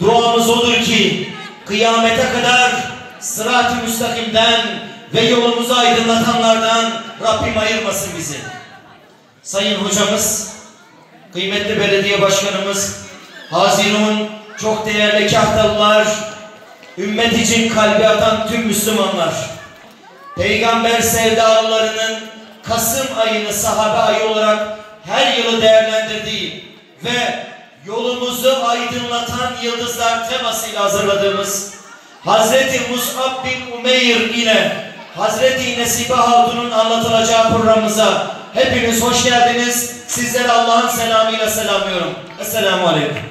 Duamız odur ki kıyamete kadar sırat-ı müstakimden ve yolumuzu aydınlatanlardan Rabbim ayırmasın bizi. Sayın hocamız, kıymetli belediye başkanımız, hazirun, çok değerli kahtalılar, ümmet için kalbi atan tüm Müslümanlar, peygamber sevdalılarının Kasım ayını sahabe ayı olarak her yılı değerlendirdiği ve yolumuzu aydınlatan yıldızlar temasıyla hazırladığımız Hazreti Mus'ab bin Umeyr ile Hazreti Nesibe Hatun'un anlatılacağı programımıza hepiniz hoş geldiniz. Sizleri Allah'ın selamıyla selamlıyorum. Esselamu Aleyküm.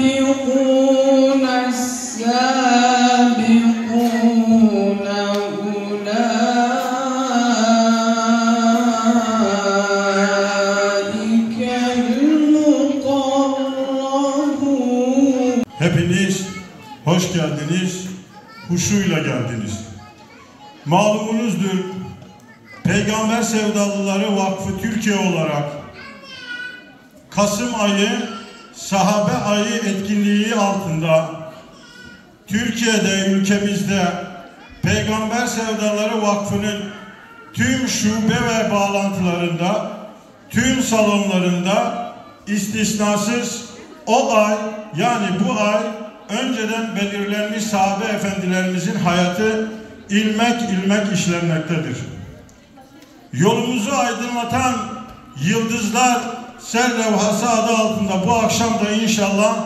والسابقون السابقون أولئك المقربون. Hepiniz hoş geldiniz, huşuyla geldiniz. Malumunuzdur, Peygamber Sevdalıları Vakfı Türkiye olarak Kasım ayı sahabe ayı etkinliği altında Türkiye'de, ülkemizde Peygamber Sevdalıları Vakfı'nın tüm şube ve bağlantılarında, tüm salonlarında istisnasız o ay, yani bu ay önceden belirlenmiş sahabe efendilerimizin hayatı ilmek ilmek işlenmektedir. Yolumuzu aydınlatan yıldızlar serlevhası adı altında bu akşam da inşallah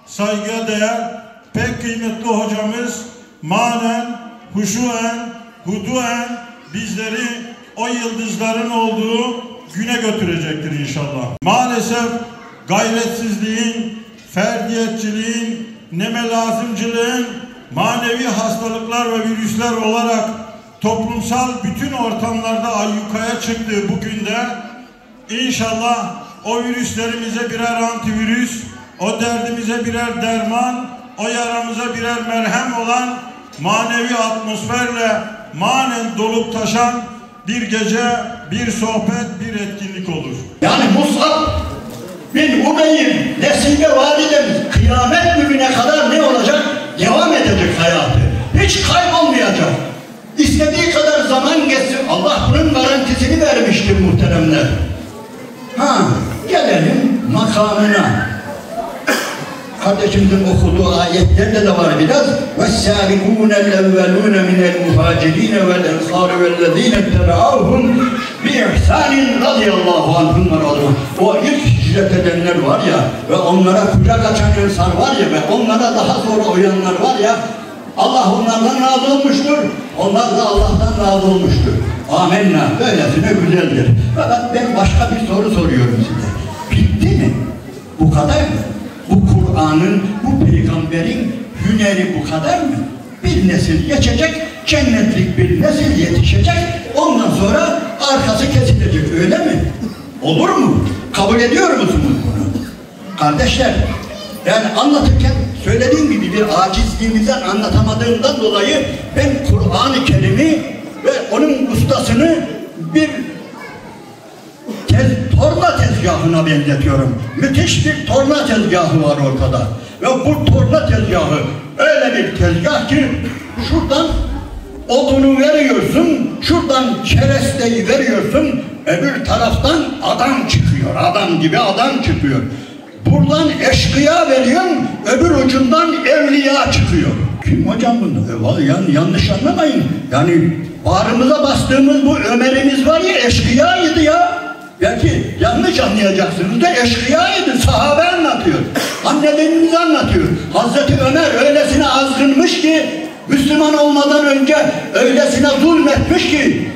saygıya değer pek kıymetli hocamız manen, huşuen, huduen bizleri o yıldızların olduğu güne götürecektir inşallah. Maalesef gayretsizliğin, ferdiyetçiliğin, nemelazımcılığın, manevi hastalıklar ve virüsler olarak toplumsal bütün ortamlarda ayyukaya çıktığı bu günde inşallah o virüslerimize birer antivirüs, o derdimize birer derman, o yaramıza birer merhem olan manevi atmosferle manen dolup taşan bir gece, bir sohbet, bir etkinlik olur. Yani Mus'ab bin Umeyr, Nesibe validemiz kıyamet gününe kadar ne olacak? Devam edecek hayatı. Hiç kaybolmayacak. İstediği kadar zaman geçsin. Allah bunun garantisini vermiştir muhteremler. Gelelim makamına. Kardeşimizin okuduğu ayetlerde de var biraz. وَالسَّابِقُونَ الْاَوَّلُونَ مِنَ الْمُهَاجِرِينَ وَالْاَنْصَارِ وَالَّذ۪ينَ اتَّبَعَوْهُمْ بِإِحْسَانٍ radıyallahu anhumlar oldu. O ilk hicret edenler var ya ve onlara kucak açan insan var ya ve onlara daha sonra uyanlar var ya, Allah onlardan razı olmuştur. Onlar da Allah'tan razı olmuştur. Amenna. Böylesine güzeldir. Fakat ben başka bir soru soruyorum size. Bitti mi? Bu kadar mı? Bu Kur'an'ın, bu peygamberin hüneri bu kadar mı? Bir nesil geçecek, cennetlik bir nesil yetişecek, ondan sonra arkası kesilecek, öyle mi? Olur mu? Kabul ediyor musunuz bunu? Kardeşler, yani anlatırken söylediğim gibi bir acizliğimizden anlatamadığımdan dolayı ben Kur'an-ı Kerim'i ve onun ustasını bir torna tezgahına benzetiyorum. Müthiş bir torna tezgahı var ortada. Ve bu torna tezgahı öyle bir tezgah ki şuradan odunu veriyorsun, şuradan keresteyi veriyorsun, öbür taraftan adam çıkıyor, adam gibi adam çıkıyor. Buradan eşkıya veriyorsun, öbür ucundan evliya çıkıyor. Kim hocam bunu? Yanlış anlamayın. Yani bağrımıza bastığımız bu Ömer'imiz var ya, eşkıyaydı ya. Belki yanlış anlayacaksınız da eşkıyaydı. Sahabe anlatıyor. Annelerimiz anlatıyor. Hazreti Ömer öylesine azgınmış ki Müslüman olmadan önce öylesine zulmetmiş ki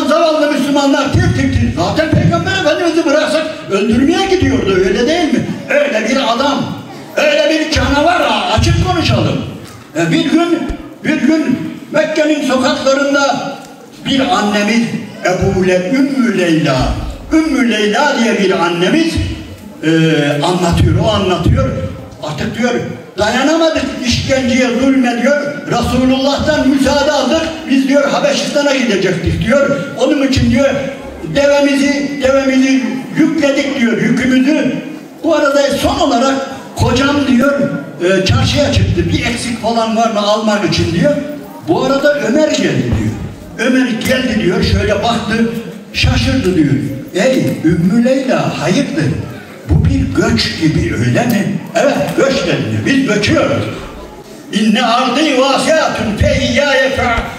zavallı Müslümanlar tir. Zaten Peygamber Efendimiz'i bıraksak öldürmeye gidiyordu, öyle değil mi? Öyle bir adam, öyle bir canavar, açık konuşalım. Bir gün Mekke'nin sokaklarında bir annemiz Ümmü Leyla diye bir annemiz anlatıyor. Artık diyor dayanamadık işkenceye, zulme diyor. Resulullah'tan müsaade aldık. Biz diyor Habeşistan'a gidecektik diyor. Onun için diyor devemizi yükledik diyor, yükümüzü. Bu arada son olarak kocam diyor çarşıya çıktı. Bir eksik falan var mı almak için diyor. Bu arada Ömer geldi diyor. Ömer geldi diyor, şöyle baktı, şaşırdı diyor. Ey Ümmü Leyla, hayırdır? Bu bir göç gibi, öyle mi? Evet, göç deniliyor. Biz göçüyoruz. İnne ardı vasiatun fe iyyâye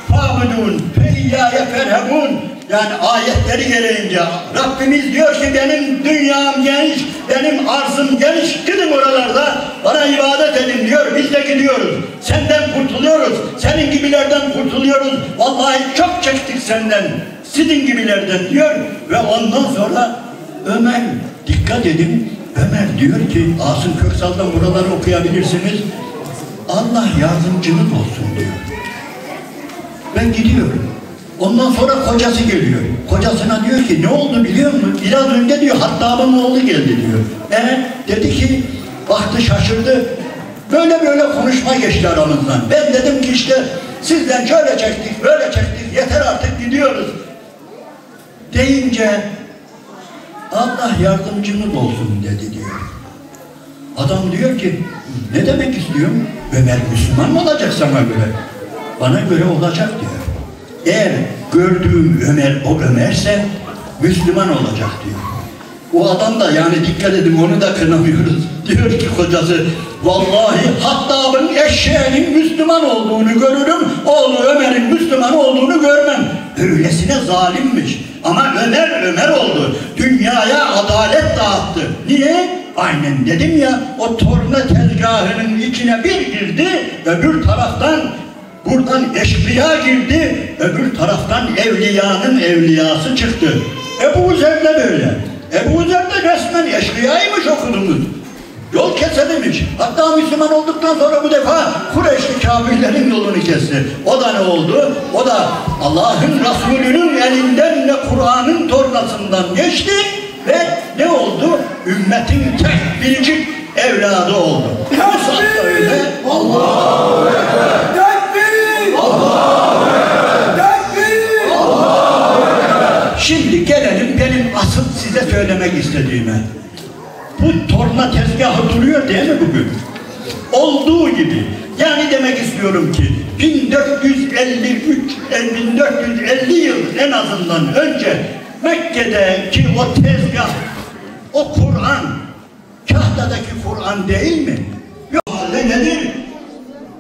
fa'budûn fe iyyâye ferhabûn. Yani ayetleri gereğince Rabbimiz diyor ki benim dünyam geniş, benim arzım geniş, gidin oralarda bana ibadet edin diyor. Biz de gidiyoruz. Senden kurtuluyoruz. Senin gibilerden kurtuluyoruz. Vallahi çok çektik senden. Sizin gibilerden diyor. Ve ondan sonra Ömer, dikkat edin, Ömer diyor ki Asım Köksal'dan buraları okuyabilirsiniz. Allah yardımcınız olsun diyor. Ben gidiyorum. Ondan sonra kocası geliyor. Kocasına diyor ki ne oldu biliyor musun? Biraz önce diyor Hattab'ın oğlu geldi diyor. Dedi ki baktı, şaşırdı. Böyle konuşma geçti aramızdan. Ben dedim ki işte sizden şöyle çektik, böyle çektik, yeter artık gidiyoruz. Deyince Allah yardımcınız olsun dedi diyor. Adam diyor ki ne demek istiyorum? Ömer Müslüman mı olacak sana göre? Bana göre olacak diyor. Eğer gördüğüm Ömer o Ömerse Müslüman olacak diyor. O adam da yani dikkat edin, onu da kınamıyoruz. Diyor ki kocası, vallahi Hattab'ın eşeğinin Müslüman olduğunu görürüm, oğlu Ömer'in Müslüman olduğunu görmem. Öylesine zalimmiş. Ama Ömer oldu. Dünyaya adalet dağıttı. Niye? Aynen dedim ya, o torna tezgahının içine bir girdi, öbür taraftan buradan eşkıya girdi, öbür taraftan evliyanın evliyası çıktı. Ebu Zer de böyle. Ebu Zer de resmen eşkıyaymış okudunuz. Yol kesememiş. Hatta Müslüman olduktan sonra bu defa Kureyşli kafirlerin yolunu kesti. O da ne oldu? O da Allah'ın Resulü'nün elinden ve Kur'an'ın tornasından geçti ve ne oldu? Ümmetin tek biricik evladı oldu. Musab da öyle. Allahu Ekber! Allahu Ekber! Allahu Ekber! Şimdi gelelim benim asıl size söylemek istediğime. Bu torna tezgahı duruyor değil mi bugün? Olduğu gibi. Yani demek istiyorum ki 1450 yıl en azından önce Mekke'deki o tezgah, o Kur'an, Kahda'daki Kur'an değil mi? Yok hali nedir?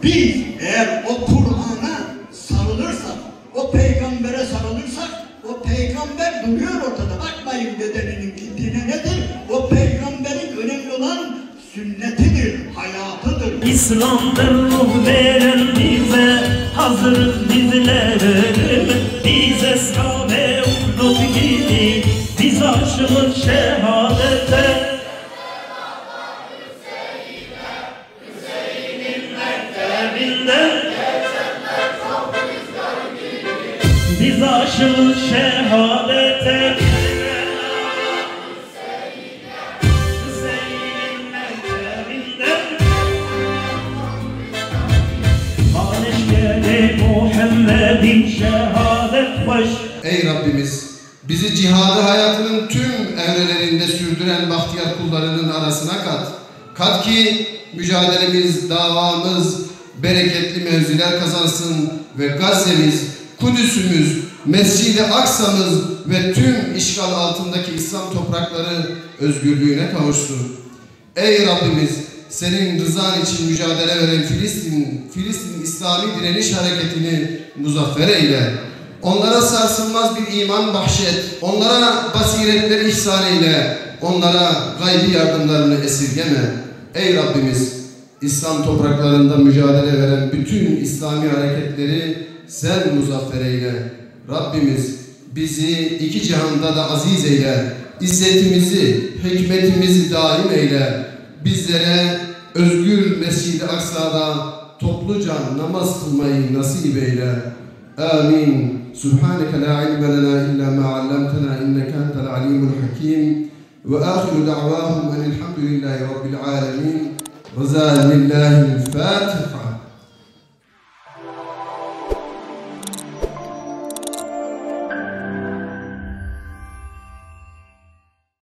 Biz eğer o Kur'an'a sarılırsak, o peygambere sarılırsak, o peygamber duruyor ortada. Bakmayın dedenin gittiğine nedir? O peygamberin önemli olan sünnetidir, hayatıdır. İslam'dır ruh veren bize, hazır bizlerim. Biz eshab-ı uhdud gibi, biz aşığız şehadete. Hüseyin'in mektebinden, biz aşığız şehadete. Ey Rabbimiz, bizi cihadı hayatının tüm evrelerinde sürdüren bahtiyar kullarının arasına kat. Kat ki mücadelemiz, davamız bereketli mevziler kazansın ve Gazze'miz, Kudüs'ümüz, Mescid-i Aksa'mız ve tüm işgal altındaki İslam toprakları özgürlüğüne kavuşsun. Ey Rabbimiz, senin rızan için mücadele veren Filistin İslami direniş hareketini muzaffer eyle. Onlara sarsılmaz bir iman bahşet. Onlara basiretler ihsan eyle. Onlara gaybi yardımlarını esirgeme. Ey Rabbimiz, İslam topraklarında mücadele veren bütün İslami hareketleri sen muzaffer eyle. Rabbimiz bizi iki cihanda da aziz eyle. İzzetimizi, hikmetimizi daim eyle. Bizlere özgür Mescid-i Aksa'da topluca namaz kılmayı nasip eyle. Amin. Subhaneke la ilme lena illa ma allamtena inneke entel alimul hakim. Ve ahiru da'vahum enilhamdülillahi rabbil alemin. Ve zâlillahil Fatiha.